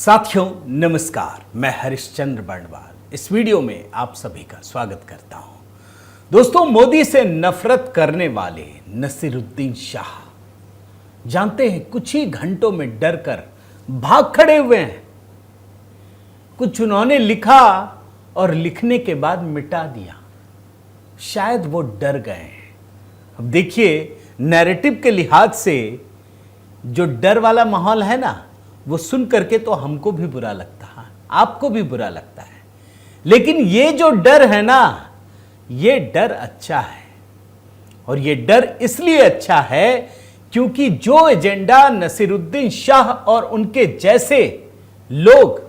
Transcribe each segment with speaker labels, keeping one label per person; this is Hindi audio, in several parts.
Speaker 1: साथियों नमस्कार, मैं हरिश्चंद्र बर्णवाल इस वीडियो में आप सभी का स्वागत करता हूं। दोस्तों, मोदी से नफरत करने वाले नसीरुद्दीन शाह जानते हैं कुछ ही घंटों में डर कर भाग खड़े हुए हैं। कुछ उन्होंने लिखा और लिखने के बाद मिटा दिया। शायद वो डर गए हैं। अब देखिए, नैरेटिव के लिहाज से जो डर वाला माहौल है ना, वो सुन करके तो हमको भी बुरा लगता है, आपको भी बुरा लगता है। लेकिन ये जो डर है ना, ये डर अच्छा है। और ये डर इसलिए अच्छा है क्योंकि जो एजेंडा नसीरुद्दीन शाह और उनके जैसे लोग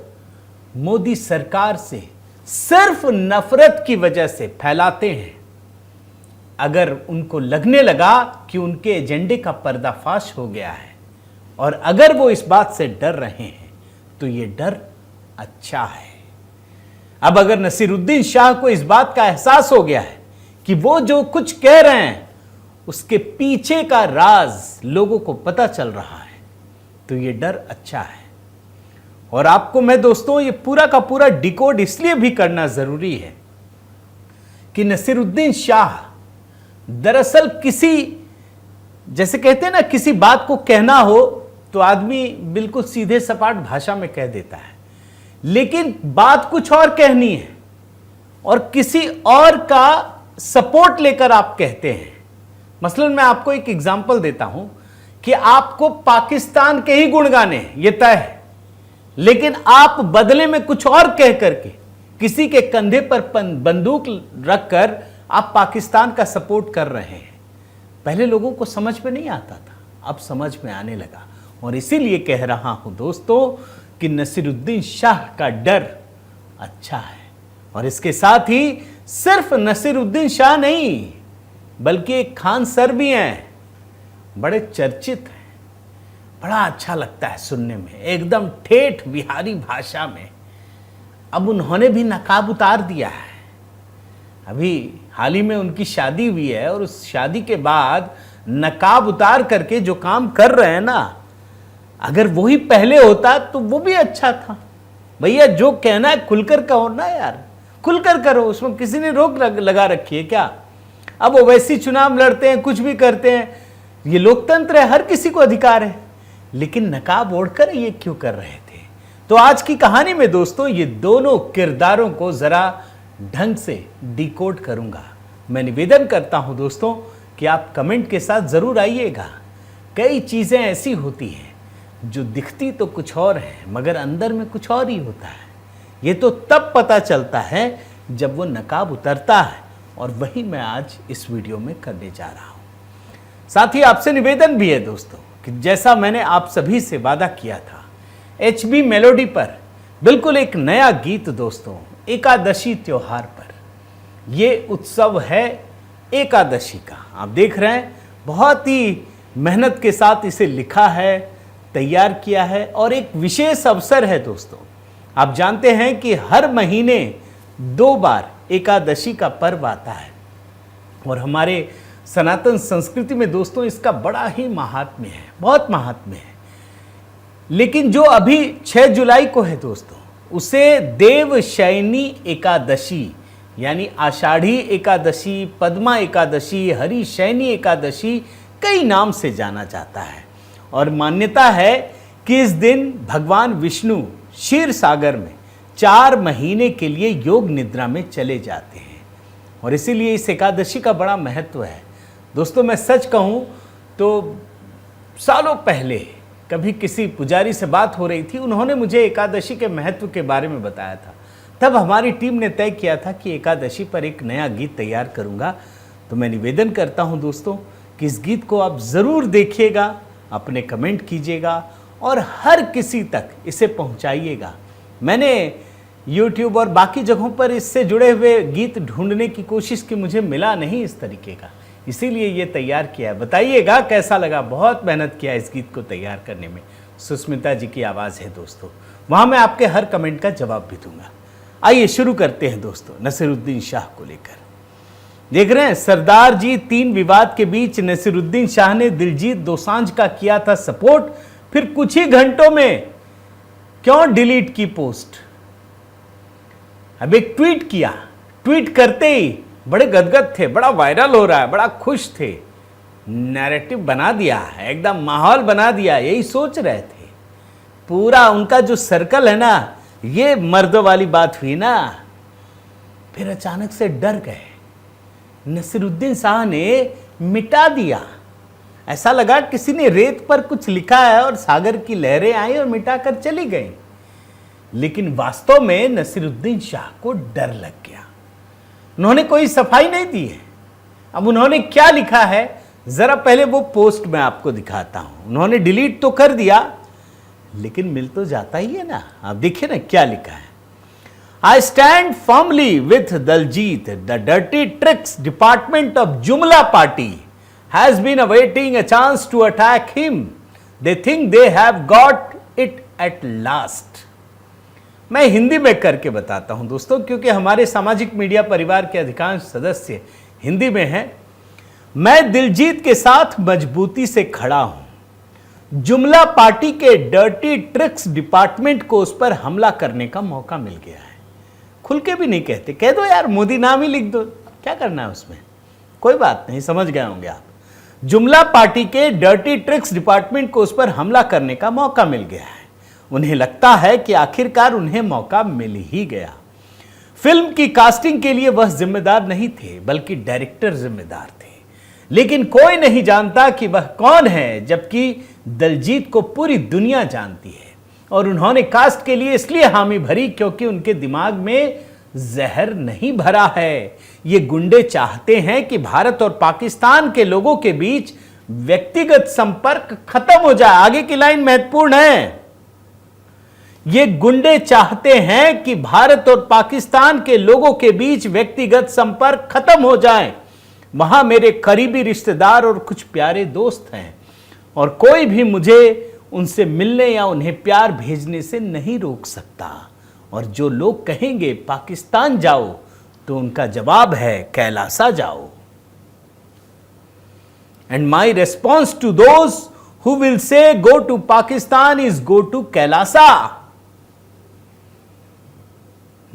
Speaker 1: मोदी सरकार से सिर्फ नफरत की वजह से फैलाते हैं, अगर उनको लगने लगा कि उनके एजेंडे का पर्दाफाश हो गया है और अगर वो इस बात से डर रहे हैं, तो ये डर अच्छा है। अब अगर नसीरुद्दीन शाह को इस बात का एहसास हो गया है कि वो जो कुछ कह रहे हैं उसके पीछे का राज लोगों को पता चल रहा है, तो ये डर अच्छा है। और आपको मैं दोस्तों ये पूरा का पूरा डिकोड इसलिए भी करना जरूरी है कि नसीरुद्दीन शाह दरअसल जैसे कहते हैं ना, किसी बात को कहना हो तो आदमी बिल्कुल सीधे सपाट भाषा में कह देता है, लेकिन बात कुछ और कहनी है और किसी और का सपोर्ट लेकर आप कहते हैं। मसलन मैं आपको एक एग्जांपल देता हूं कि आपको पाकिस्तान के ही गुण गाने हैं, ये तय है, लेकिन आप बदले में कुछ और कह करके किसी के कंधे पर बंदूक रखकर आप पाकिस्तान का सपोर्ट कर रहे हैं। पहले लोगों को समझ में नहीं आता था, अब समझ में आने लगा। और इसीलिए कह रहा हूं दोस्तों कि नसीरुद्दीन शाह का डर अच्छा है। और इसके साथ ही सिर्फ नसीरुद्दीन शाह नहीं, बल्कि एक खान सर भी हैं, बड़े चर्चित हैं। बड़ा अच्छा लगता है सुनने में, एकदम ठेठ बिहारी भाषा में। अब उन्होंने भी नकाब उतार दिया है। अभी हाल ही में उनकी शादी हुई है और उस शादी के बाद नकाब उतार करके जो काम कर रहे हैं ना, अगर वही पहले होता तो वो भी अच्छा था। भैया, जो कहना है खुलकर कहो ना यार, खुलकर करो, उसमें किसी ने रोक लगा रखी है क्या? अब ओवैसी चुनाव लड़ते हैं, कुछ भी करते हैं, ये लोकतंत्र है, हर किसी को अधिकार है। लेकिन नकाब ओढ़कर ये क्यों कर रहे थे? तो आज की कहानी में दोस्तों ये दोनों किरदारों को जरा ढंग से डिकोड करूंगा। मैं निवेदन करता हूं दोस्तों कि आप कमेंट के साथ जरूर आइएगा। कई चीजें ऐसी होती हैं जो दिखती तो कुछ और है मगर अंदर में कुछ और ही होता है। ये तो तब पता चलता है जब वो नकाब उतरता है, और वही मैं आज इस वीडियो में करने जा रहा हूं। साथ ही आपसे निवेदन भी है दोस्तों कि जैसा मैंने आप सभी से वादा किया था, HB मेलोडी पर बिल्कुल एक नया गीत दोस्तों, एकादशी त्योहार पर। ये उत्सव है एकादशी का। आप देख रहे हैं, बहुत ही मेहनत के साथ इसे लिखा है, तैयार किया है, और एक विशेष अवसर है दोस्तों। आप जानते हैं कि हर महीने 2 बार एकादशी का पर्व आता है, और हमारे सनातन संस्कृति में दोस्तों इसका बड़ा ही महात्म्य है, बहुत महात्म्य है। लेकिन जो अभी 6 जुलाई को है दोस्तों, उसे देवशयनी एकादशी यानी आषाढ़ी एकादशी, पद्मा एकादशी, हरिशयनी एकादशी, कई नाम से जाना जाता है। और मान्यता है कि इस दिन भगवान विष्णु क्षीर सागर में 4 महीने के लिए योग निद्रा में चले जाते हैं, और इसीलिए इस एकादशी का बड़ा महत्व है दोस्तों। मैं सच कहूँ तो सालों पहले कभी किसी पुजारी से बात हो रही थी, उन्होंने मुझे एकादशी के महत्व के बारे में बताया था। तब हमारी टीम ने तय किया था कि एकादशी पर एक नया गीत तैयार करूँगा। तो मैं निवेदन करता हूँ दोस्तों कि इस गीत को आप ज़रूर देखिएगा, अपने कमेंट कीजिएगा और हर किसी तक इसे पहुंचाइएगा। मैंने YouTube और बाकी जगहों पर इससे जुड़े हुए गीत ढूंढने की कोशिश की, मुझे मिला नहीं इस तरीके का, इसीलिए ये तैयार किया। बताइएगा कैसा लगा। बहुत मेहनत किया इस गीत को तैयार करने में। सुस्मिता जी की आवाज़ है दोस्तों, वहाँ मैं आपके हर कमेंट का जवाब भी दूंगा। आइए शुरू करते हैं दोस्तों नसीरुद्दीन शाह को लेकर। देख रहे हैं, सरदार जी 3 विवाद के बीच नसीरुद्दीन शाह ने दिलजीत दोसांझ का किया था सपोर्ट, फिर कुछ ही घंटों में क्यों डिलीट की पोस्ट? अब एक ट्वीट किया, ट्वीट करते ही बड़े गदगद थे, बड़ा वायरल हो रहा है, बड़ा खुश थे, नैरेटिव बना दिया, एकदम माहौल बना दिया, यही सोच रहे थे। पूरा उनका जो सर्कल है ना, ये मर्दों वाली बात हुई ना, फिर अचानक से डर गए। नसीरुद्दीन शाह ने मिटा दिया। ऐसा लगा किसी ने रेत पर कुछ लिखा है और सागर की लहरें आई और मिटाकर चली गई। लेकिन वास्तव में नसीरुद्दीन शाह को डर लग गया। उन्होंने कोई सफाई नहीं दी है। अब उन्होंने क्या लिखा है, जरा पहले वो पोस्ट मैं आपको दिखाता हूं। उन्होंने डिलीट तो कर दिया, लेकिन मिल तो जाता ही है ना। आप देखिए ना क्या लिखा है। I stand firmly with Daljit. The dirty tricks department of Jumla party has been awaiting a chance to attack him. They think they have got it at last. मैं हिंदी में करके बताता हूं दोस्तों, क्योंकि हमारे सामाजिक मीडिया परिवार के अधिकांश सदस्य हिंदी में हैं। मैं दिलजीत के साथ मजबूती से खड़ा हूं। जुमला पार्टी के डर्टी ट्रिक्स डिपार्टमेंट को उस पर हमला करने का मौका मिल गया है। खुल के भी नहीं कहते, कह दो यार मोदी नाम ही लिख दो, क्या करना है उसमें, कोई बात नहीं, समझ गए होंगे आप। जुमला पार्टी के डर्टी ट्रिक्स डिपार्टमेंट को उस पर हमला करने का मौका मिल गया है। उन्हें लगता है कि आखिरकार उन्हें मौका मिल ही गया। फिल्म की कास्टिंग के लिए वह जिम्मेदार नहीं थे, बल्कि डायरेक्टर जिम्मेदार थे। लेकिन कोई नहीं जानता कि वह कौन है, जबकि दलजीत को पूरी दुनिया जानती है। और उन्होंने कास्ट के लिए इसलिए हामी भरी क्योंकि उनके दिमाग में जहर नहीं भरा है। ये गुंडे चाहते हैं कि भारत और पाकिस्तान के लोगों के बीच व्यक्तिगत संपर्क खत्म हो जाए। आगे की लाइन महत्वपूर्ण है। ये गुंडे चाहते हैं कि भारत और पाकिस्तान के लोगों के बीच व्यक्तिगत संपर्क खत्म हो जाए। वहां मेरे करीबी रिश्तेदार और कुछ प्यारे दोस्त हैं, और कोई भी मुझे उनसे मिलने या उन्हें प्यार भेजने से नहीं रोक सकता। और जो लोग कहेंगे पाकिस्तान जाओ, तो उनका जवाब है कैलासा जाओ। And my response to those who will say go to Pakistan is go to Kailasa.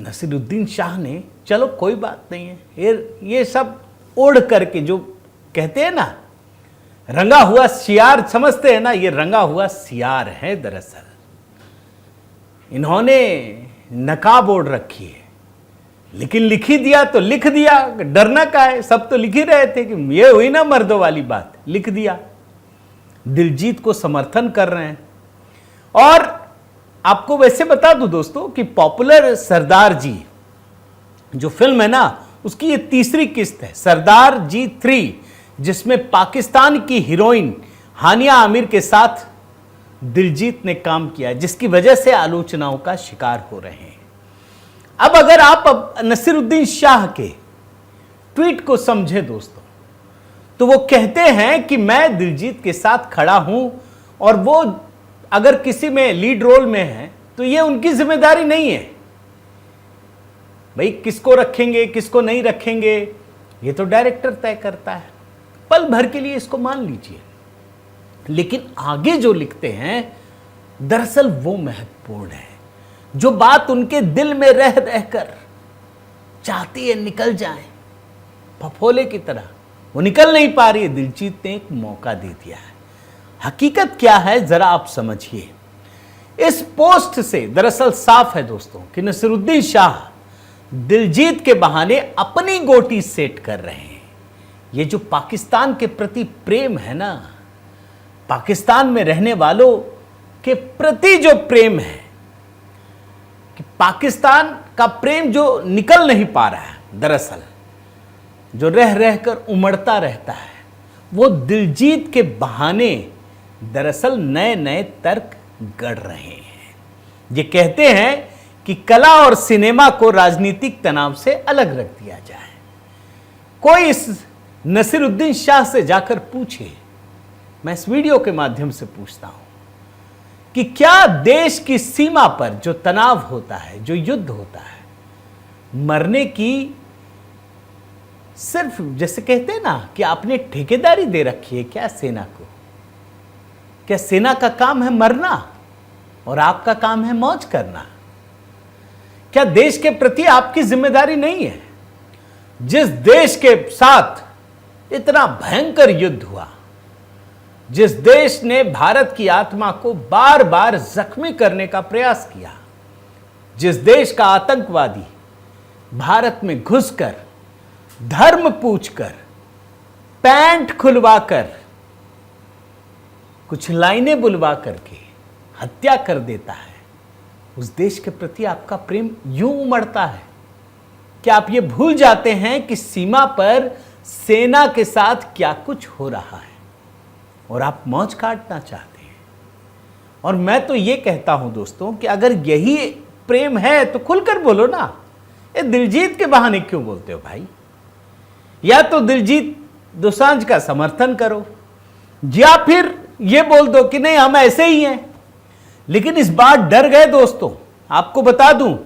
Speaker 1: Naseeruddin Shah ने, चलो कोई बात नहीं है, ये सब ओढ़ करके जो कहते हैं ना, रंगा हुआ सियार समझते हैं ना, ये रंगा हुआ सियार है दरअसल। इन्होंने नकाब ओढ़ रखी है, लेकिन लिख ही दिया तो लिख दिया, डरना का है। सब तो लिख ही रहे थे कि ये हुई ना मर्दों वाली बात, लिख दिया। दिलजीत को समर्थन कर रहे हैं। और आपको वैसे बता दूं दोस्तों कि पॉपुलर सरदार जी जो फिल्म है ना, उसकी ये तीसरी किस्त है, सरदार जी 3, जिसमें पाकिस्तान की हीरोइन हानिया आमिर के साथ दिलजीत ने काम किया, जिसकी वजह से आलोचनाओं का शिकार हो रहे हैं। अब अगर आप नसीरुद्दीन शाह के ट्वीट को समझे दोस्तों, तो वो कहते हैं कि मैं दिलजीत के साथ खड़ा हूं, और वो अगर किसी में लीड रोल में है तो ये उनकी जिम्मेदारी नहीं है। भाई किसको रखेंगे किसको नहीं रखेंगे, ये तो डायरेक्टर तय करता है। पल भर के लिए इसको मान लीजिए, लेकिन आगे जो लिखते हैं दरअसल वो महत्वपूर्ण है। जो बात उनके दिल में रह रहकर चाहती है निकल जाए फफोले की तरह, वो निकल नहीं पा रही है। दिलजीत ने एक मौका दे दिया है। हकीकत क्या है जरा आप समझिए। इस पोस्ट से दरअसल साफ है दोस्तों कि नसीरुद्दीन शाह दिलजीत के बहाने अपनी गोटी सेट कर रहे हैं। ये जो पाकिस्तान के प्रति प्रेम है ना, पाकिस्तान में रहने वालों के प्रति जो प्रेम है, कि पाकिस्तान का प्रेम जो निकल नहीं पा रहा है, दरअसल जो रह रहकर उमड़ता रहता है, वो दिलजीत के बहाने दरअसल नए नए तर्क गढ़ रहे हैं। ये कहते हैं कि कला और सिनेमा को राजनीतिक तनाव से अलग रख दिया जाए। कोई इस नसीरुद्दीन शाह से जाकर पूछे, मैं इस वीडियो के माध्यम से पूछता हूं, कि क्या देश की सीमा पर जो तनाव होता है, जो युद्ध होता है, मरने की सिर्फ जैसे कहते हैं ना कि आपने ठेकेदारी दे रखी है क्या सेना को? क्या सेना का काम है मरना? और आपका काम है मौज करना। क्या देश के प्रति आपकी जिम्मेदारी नहीं है? जिस देश के साथ इतना भयंकर युद्ध हुआ, जिस देश ने भारत की आत्मा को बार बार जख्मी करने का प्रयास किया, जिस देश का आतंकवादी भारत में घुसकर, धर्म पूछकर, पैंट खुलवाकर, कुछ लाइनें बुलवा करके हत्या कर देता है, उस देश के प्रति आपका प्रेम यूं उमड़ता है? क्या आप ये भूल जाते हैं कि सीमा पर सेना के साथ क्या कुछ हो रहा है और आप मौज काटना चाहते हैं? और मैं तो ये कहता हूं दोस्तों कि अगर यही प्रेम है तो खुलकर बोलो ना। ये दिलजीत के बहाने क्यों बोलते हो भाई? या तो दिलजीत दोसांझ का समर्थन करो, या फिर ये बोल दो कि नहीं हम ऐसे ही हैं। लेकिन इस बार डर गए दोस्तों, आपको बता दूं।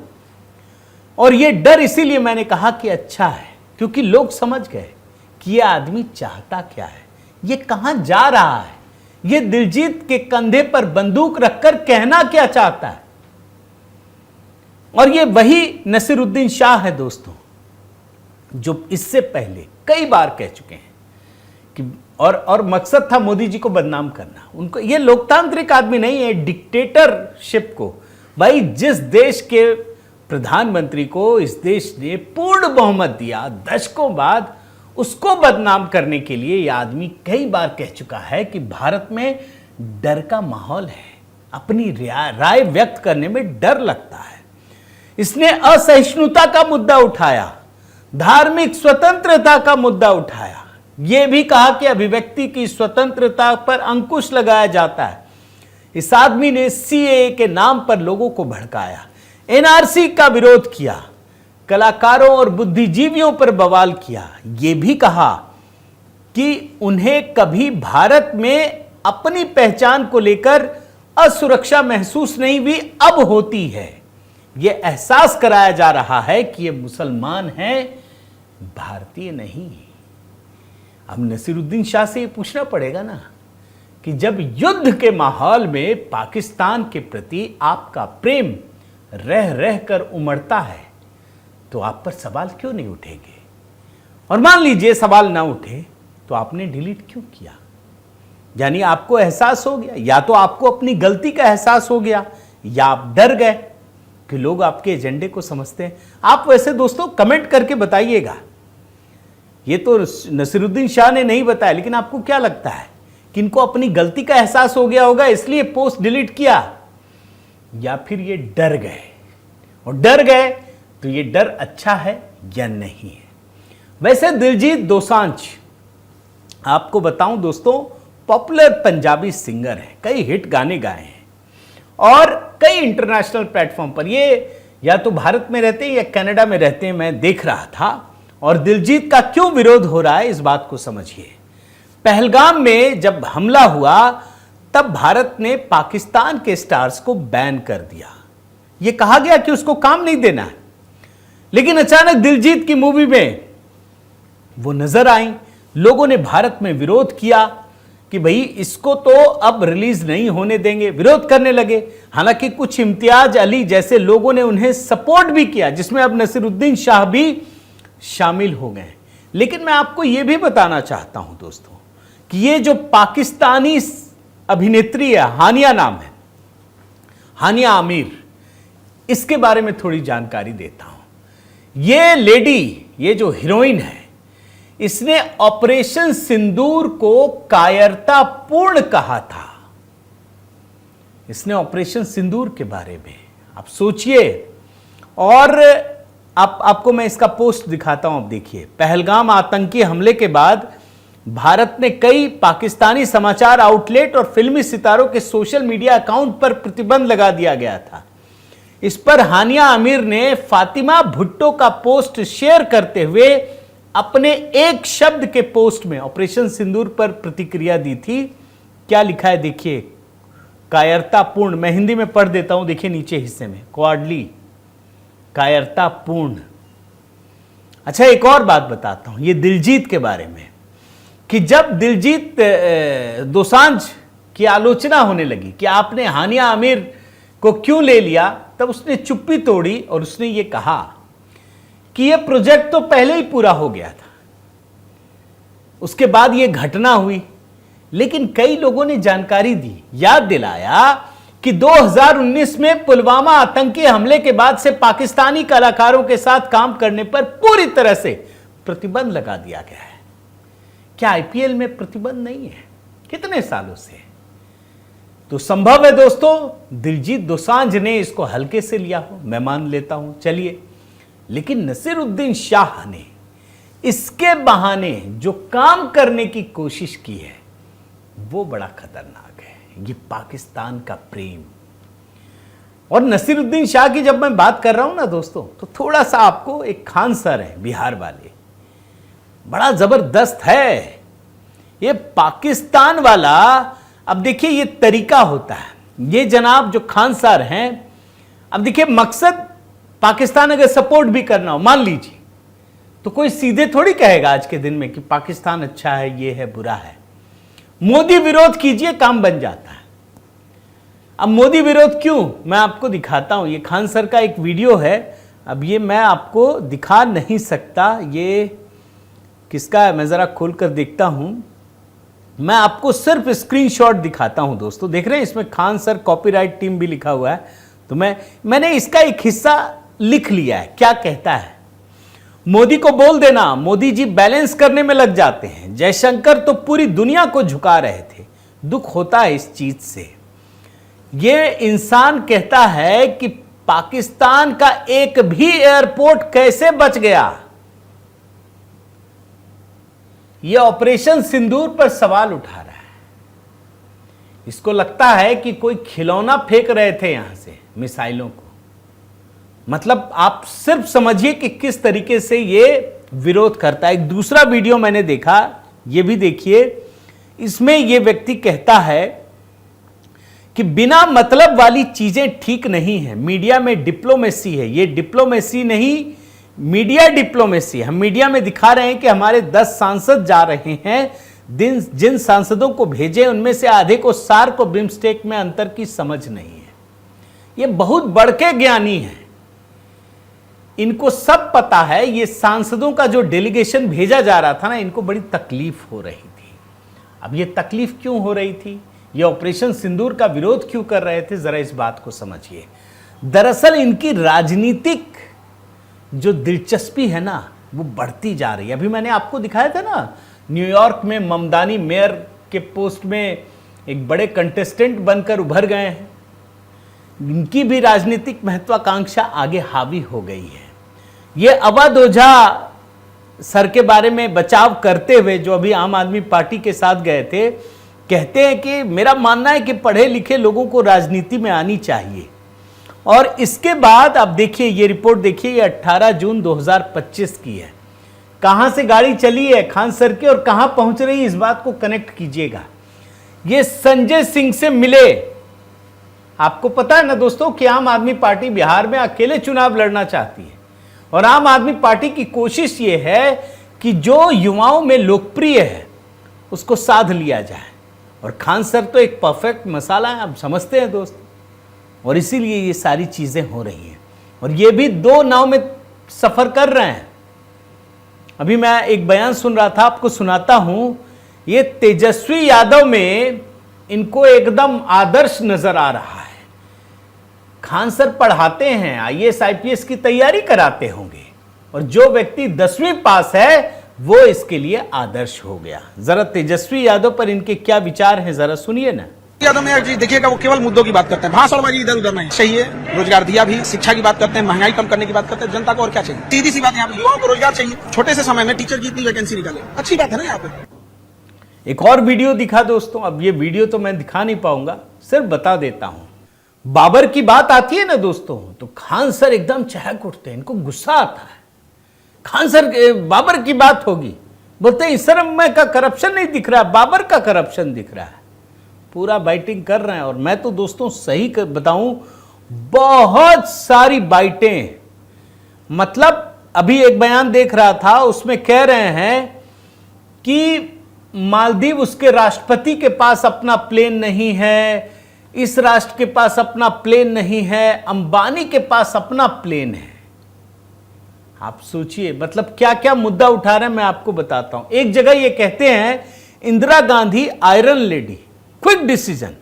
Speaker 1: और ये डर इसीलिए मैंने कहा कि अच्छा है, क्योंकि लोग समझ गए कि ये आदमी चाहता क्या है, ये कहां जा रहा है, ये दिलजीत के कंधे पर बंदूक रखकर कहना क्या चाहता है। और ये वही नसीरुद्दीन शाह है दोस्तों, जो इससे पहले कई बार कह चुके हैं कि और मकसद था मोदी जी को बदनाम करना। उनको ये लोकतांत्रिक आदमी नहीं है, डिक्टेटरशिप को। भाई जिस देश के प्रधानमंत्री को इस देश ने पूर्ण बहुमत दिया दशकों बाद, उसको बदनाम करने के लिए यह आदमी कई बार कह चुका है कि भारत में डर का माहौल है, अपनी राय व्यक्त करने में डर लगता है। इसने असहिष्णुता का मुद्दा उठाया, धार्मिक स्वतंत्रता का मुद्दा उठाया, यह भी कहा कि अभिव्यक्ति की स्वतंत्रता पर अंकुश लगाया जाता है। इस आदमी ने सीएए के नाम पर लोगों को भड़काया, एनआरसी का विरोध किया, कलाकारों और बुद्धिजीवियों पर बवाल किया। यह भी कहा कि उन्हें कभी भारत में अपनी पहचान को लेकर असुरक्षा महसूस नहीं हुई, अब होती है। यह एहसास कराया जा रहा है कि ये मुसलमान हैं, भारतीय नहीं। अब नसीरुद्दीन शाह से ये पूछना पड़ेगा ना कि जब युद्ध के माहौल में पाकिस्तान के प्रति आपका प्रेम रह रह कर उमड़ता है, तो आप पर सवाल क्यों नहीं उठेंगे? और मान लीजिए सवाल ना उठे तो आपने डिलीट क्यों किया? यानी आपको एहसास हो गया, या तो आपको अपनी गलती का एहसास हो गया, या आप डर गए कि लोग आपके एजेंडे को समझते हैं। आप वैसे दोस्तों कमेंट करके बताइएगा। ये तो नसीरुद्दीन शाह ने नहीं बताया, लेकिन आपको क्या लगता है कि इनको अपनी गलती का एहसास हो गया होगा इसलिए पोस्ट डिलीट किया, या फिर ये डर गए? और डर गए तो ये डर अच्छा है या नहीं है? वैसे दिलजीत दोसांझ, आपको बताऊं दोस्तों, पॉपुलर पंजाबी सिंगर है, कई हिट गाने गाए हैं और कई इंटरनेशनल प्लेटफॉर्म पर, ये या तो भारत में रहते हैं या कनाडा में रहते हैं, मैं देख रहा था। और दिलजीत का क्यों विरोध हो रहा है इस बात को समझिए। पहलगाम में जब हमला हुआ तब भारत ने पाकिस्तान के स्टार्स को बैन कर दिया। यह कहा गया कि उसको काम नहीं देना है, लेकिन अचानक दिलजीत की मूवी में वो नजर आई। लोगों ने भारत में विरोध किया कि भाई इसको तो अब रिलीज नहीं होने देंगे, विरोध करने लगे। हालांकि कुछ इम्तियाज अली जैसे लोगों ने उन्हें सपोर्ट भी किया, जिसमें अब नसीरुद्दीन शाह भी शामिल हो गए। लेकिन मैं आपको यह भी बताना चाहता हूं दोस्तों कि ये जो पाकिस्तानी अभिनेत्री है, हानिया नाम है, हानिया आमिर, इसके बारे में थोड़ी जानकारी देता हूं। ये लेडी, ये जो हीरोइन है, इसने ऑपरेशन सिंदूर को कायरतापूर्ण कहा था। इसने ऑपरेशन सिंदूर के बारे में आप सोचिए। और आपको मैं इसका पोस्ट दिखाता हूं, आप देखिए। पहलगाम आतंकी हमले के बाद भारत ने कई पाकिस्तानी समाचार आउटलेट और फिल्मी सितारों के सोशल मीडिया अकाउंट पर प्रतिबंध लगा दिया गया था। इस पर हानिया आमिर ने फातिमा भुट्टो का पोस्ट शेयर करते हुए अपने एक शब्द के पोस्ट में ऑपरेशन सिंदूर पर प्रतिक्रिया दी थी। क्या लिखा है देखिए, कायरतापूर्ण। मैं हिंदी में पढ़ देता हूं, देखिए नीचे हिस्से में, क्वाडली, कायरतापूर्ण। अच्छा, एक और बात बताता हूं ये दिलजीत के बारे में, कि जब दिलजीत दोसांझ की आलोचना होने लगी कि आपने हानिया आमिर को क्यों ले लिया, तब उसने चुप्पी तोड़ी और उसने ये कहा कि यह प्रोजेक्ट तो पहले ही पूरा हो गया था, उसके बाद यह घटना हुई। लेकिन कई लोगों ने जानकारी दी, याद दिलाया कि 2019 में पुलवामा आतंकी हमले के बाद से पाकिस्तानी कलाकारों के साथ काम करने पर पूरी तरह से प्रतिबंध लगा दिया गया है। क्या आईपीएल में प्रतिबंध नहीं है? कितने सालों से? तो संभव है दोस्तों दिलजीत दोसांझ ने इसको हल्के से लिया हो, मैं मान लेता हूं, चलिए। लेकिन नसीरुद्दीन शाह ने इसके बहाने जो काम करने की कोशिश की है वो बड़ा खतरनाक है। ये पाकिस्तान का प्रेम। और नसीरुद्दीन शाह की जब मैं बात कर रहा हूं ना दोस्तों, तो थोड़ा सा आपको, एक खान सर है बिहार वाले, बड़ा जबरदस्त है ये पाकिस्तान वाला। अब देखिए ये तरीका होता है, ये जनाब जो खान सर हैं, अब देखिए मकसद पाकिस्तान अगर सपोर्ट भी करना हो, मान लीजिए, तो कोई सीधे थोड़ी कहेगा आज के दिन में कि पाकिस्तान अच्छा है, ये है, बुरा है। मोदी विरोध कीजिए, काम बन जाता है। अब मोदी विरोध क्यों, मैं आपको दिखाता हूं। ये खान सर का एक वीडियो है, अब ये मैं आपको दिखा नहीं सकता, ये किसका है, मैं जरा खोलकर देखता हूं। मैं आपको सिर्फ स्क्रीनशॉट दिखाता हूं दोस्तों। देख रहे हैं इसमें खान सर कॉपीराइट टीम भी लिखा हुआ है, तो मैंने इसका एक हिस्सा लिख लिया है। क्या कहता है, मोदी को बोल देना, मोदी जी बैलेंस करने में लग जाते हैं। जयशंकर तो पूरी दुनिया को झुका रहे थे, दुख होता है इस चीज से। ये इंसान कहता है कि पाकिस्तान का एक भी एयरपोर्ट कैसे बच गया। यह ऑपरेशन सिंदूर पर सवाल उठा रहा है। इसको लगता है कि कोई खिलौना फेंक रहे थे यहां से मिसाइलों को। मतलब आप सिर्फ समझिए कि किस तरीके से यह विरोध करता है। एक दूसरा वीडियो मैंने देखा, यह भी देखिए। इसमें यह व्यक्ति कहता है कि बिना मतलब वाली चीजें ठीक नहीं है, मीडिया में डिप्लोमेसी है। यह डिप्लोमेसी नहीं, मीडिया डिप्लोमेसी। हम मीडिया में दिखा रहे हैं कि हमारे 10 सांसद जा रहे हैं, जिन सांसदों को भेजे उनमें से आधे को सार्क और बिम्स्टेक में अंतर की समझ नहीं है। ये बहुत बड़के ज्ञानी हैं, इनको सब पता है। ये सांसदों का जो डेलीगेशन भेजा जा रहा था ना, इनको बड़ी तकलीफ हो रही थी। अब ये तकलीफ क्यों हो रही थी, ये ऑपरेशन सिंदूर का विरोध क्यों कर रहे थे, जरा इस बात को समझिए। दरअसल इनकी राजनीतिक जो दिलचस्पी है ना, वो बढ़ती जा रही है। अभी मैंने आपको दिखाया था ना, न्यूयॉर्क में ममदानी मेयर के पोस्ट में एक बड़े कंटेस्टेंट बनकर उभर गए हैं। इनकी भी राजनीतिक महत्वाकांक्षा आगे हावी हो गई है। ये अवध ओझा सर के बारे में बचाव करते हुए, जो अभी आम आदमी पार्टी के साथ गए थे, कहते हैं कि मेरा मानना है कि पढ़े लिखे लोगों को राजनीति में आनी चाहिए। और इसके बाद आप देखिए, ये रिपोर्ट देखिए, ये 18 जून 2025 की है। कहां से गाड़ी चली है खान सर की और कहां पहुंच रही है, इस बात को कनेक्ट कीजिएगा। ये संजय सिंह से मिले। आपको पता है ना दोस्तों कि आम आदमी पार्टी बिहार में अकेले चुनाव लड़ना चाहती है, और आम आदमी पार्टी की कोशिश ये है कि जो युवाओं में लोकप्रिय है उसको साध लिया जाए। और खान सर तो एक परफेक्ट मसाला है, आप समझते हैं दोस्त, और इसीलिए ये सारी चीजें हो रही हैं। और ये भी 2 नाव में सफर कर रहे हैं। अभी मैं एक बयान सुन रहा था, आपको सुनाता हूं। ये तेजस्वी यादव में इनको एकदम आदर्श नजर आ रहा है। खान सर पढ़ाते हैं, आईएएस आईपीएस की तैयारी कराते होंगे, और जो व्यक्ति 10वीं पास है वो इसके लिए आदर्श हो गया। जरा तेजस्वी यादव पर इनके क्या विचार हैं, जरा सुनिए ना।
Speaker 2: यादव में जी देखिएगा, वो केवल मुद्दों की बात करते हैं, भाषणबाजी इधर उधर नहीं। सही है, रोजगार दिया भी, शिक्षा की बात करते हैं, महंगाई कम करने की बात करते हैं। जनता को और क्या चाहिए? सीधी सी बात, यहाँ पे युवाओं को रोजगार चाहिए। छोटे से समय में टीचर की इतनी वैकेंसी निकाले, अच्छी बात है ना। यहाँ पे
Speaker 1: एक और वीडियो दिखा दोस्तों। अब ये वीडियो तो मैं दिखा नहीं पाऊंगा, सिर्फ बता देता हूं। बाबर की बात आती है ना दोस्तों, तो खान सर एकदम चहक उठते हैं, इनको गुस्सा आता है। खान सर, बाबर की बात होगी, बोलते हैं इस में का करप्शन नहीं दिख रहा, बाबर का करप्शन दिख रहा है। पूरा बाइटिंग कर रहे हैं। और मैं तो दोस्तों सही बताऊं, बहुत सारी बाइटें। मतलब अभी एक बयान देख रहा था, उसमें कह रहे हैं कि मालदीव उसके राष्ट्रपति के पास अपना प्लेन नहीं है, इस राष्ट्र के पास अपना प्लेन नहीं है, अंबानी के पास अपना प्लेन है। आप सोचिए, मतलब क्या क्या मुद्दा उठा रहे हैं मैं आपको बताता हूं। एक जगह ये कहते हैं Indira Gandhi iron lady, quick decision,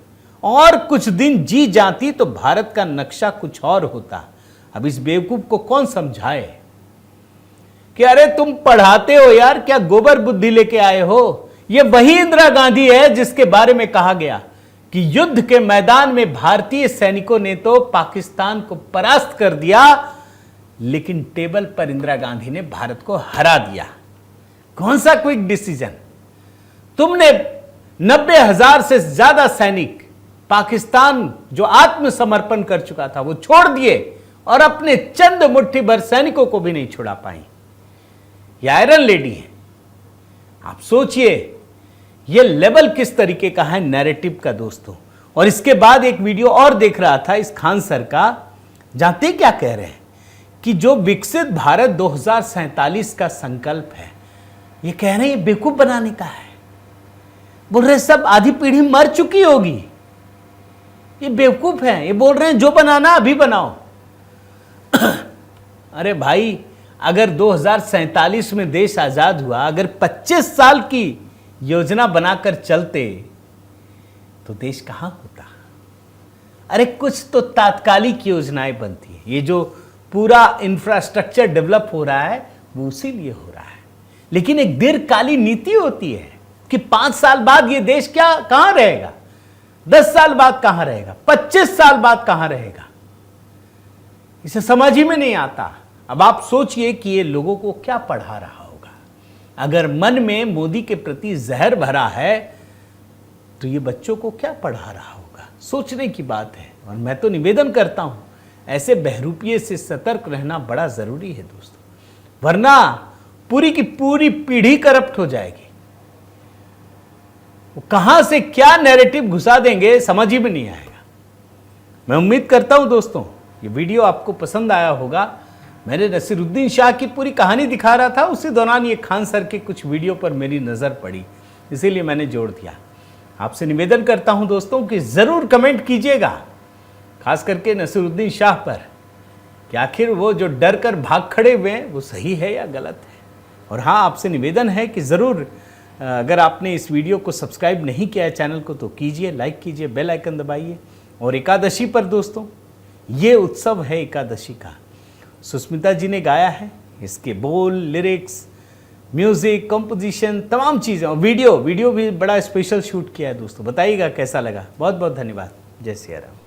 Speaker 1: और कुछ दिन जी जाती तो भारत का नक्शा कुछ और होता। अब इस बेवकूफ को कौन समझाए कि अरे तुम पढ़ाते हो यार, क्या गोबर बुद्धि लेके आए हो। ये वही इंदिरा गांधी है जिसके बारे में कहा गया कि युद्ध के मैदान में भारतीय सैनिकों ने तो पाकिस्तान को परास्त कर दिया, लेकिन टेबल पर इंदिरा गांधी ने भारत को हरा दिया। कौन सा क्विक डिसीजन। तुमने 90,000 से ज्यादा सैनिक पाकिस्तान जो आत्मसमर्पण कर चुका था वो छोड़ दिए, और अपने चंद मुट्ठी भर सैनिकों को भी नहीं छुड़ा पाई। ये आयरन लेडी है। आप सोचिए ये लेवल किस तरीके का है नैरेटिव का दोस्तों। और इसके बाद एक वीडियो और देख रहा था इस खान सर का, जानते क्या कह रहे हैं कि जो विकसित भारत 2047 का संकल्प है, ये कह रहे हैं ये बेवकूफ बनाने का है। बोल रहे सब आधी पीढ़ी मर चुकी होगी, ये बेवकूफ है। ये बोल रहे हैं जो बनाना अभी बनाओ। अरे भाई, अगर 2047 में देश आजाद हुआ, अगर 25 साल की योजना बनाकर चलते तो देश कहां होता। अरे कुछ तो तात्कालिक योजनाएं बनती है। ये जो पूरा इंफ्रास्ट्रक्चर डेवलप हो रहा है वो उसी लिए हो रहा है, लेकिन एक दीर्घकालीन नीति होती है कि 5 साल बाद ये देश कहां रहेगा, 10 साल बाद कहां रहेगा, 25 साल बाद कहां रहेगा। इसे समझ ही में नहीं आता। अब आप सोचिए कि ये लोगों को क्या पढ़ा रहा होगा। अगर मन में मोदी के प्रति जहर भरा है तो ये बच्चों को क्या पढ़ा रहा होगा। सोचने की बात है। और मैं तो निवेदन करता हूं, ऐसे बहरूपिये से सतर्क रहना बड़ा जरूरी है दोस्तों, वरना पूरी की पूरी पीढ़ी करप्ट हो जाएगी। वो कहां से क्या नैरेटिव घुसा देंगे समझ ही में नहीं आएगा। मैं उम्मीद करता हूं दोस्तों ये वीडियो आपको पसंद आया होगा। मैंने नसीरुद्दीन शाह की पूरी कहानी दिखा रहा था, उसी दौरान ये खान सर के कुछ वीडियो पर मेरी नज़र पड़ी, इसीलिए मैंने जोड़ दिया। आपसे निवेदन करता हूं दोस्तों कि ज़रूर कमेंट कीजिएगा, खास करके नसीरुद्दीन शाह पर, कि आखिर वो जो डर कर भाग खड़े हुए हैं वो सही है या गलत है। और हाँ, आपसे निवेदन है कि ज़रूर अगर आपने इस वीडियो को सब्सक्राइब नहीं किया है चैनल को तो कीजिए, लाइक कीजिए, बेल आइकन दबाइए। और एकादशी पर दोस्तों, ये उत्सव है एकादशी का, सुष्मिता जी ने गाया है। इसके बोल, लिरिक्स, म्यूज़िक, कंपोजिशन, तमाम चीज़ें, और वीडियो भी बड़ा स्पेशल शूट किया है दोस्तों। बताइएगा कैसा लगा। बहुत बहुत धन्यवाद। जय सिया राम।